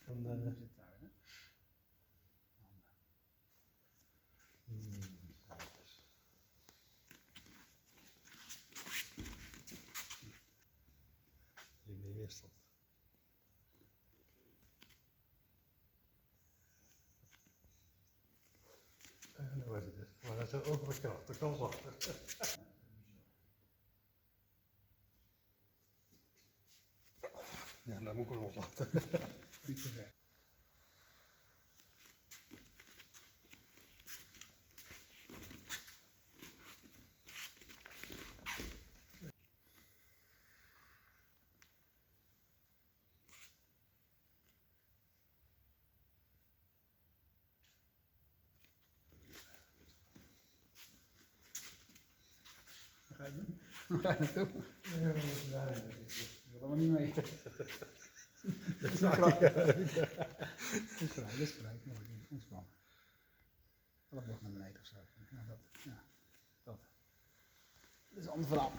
Hoe zit het daar, hè? Die weerstand. En dan was het dus. Maar dat is ook wat kracht, dat kan zachter. Ja, daar moet ik nog laten. Niet te ver. Wat ga je doen? Waar ga je naartoe? Ja, dat is waar. Ik wil allemaal niet mee. Dat is waar. Dat is vrij. Mooi, ontspannen. Elleboog naar beneden of zo. Ja, dat. Ja, dat. Dat is een ander verhaal.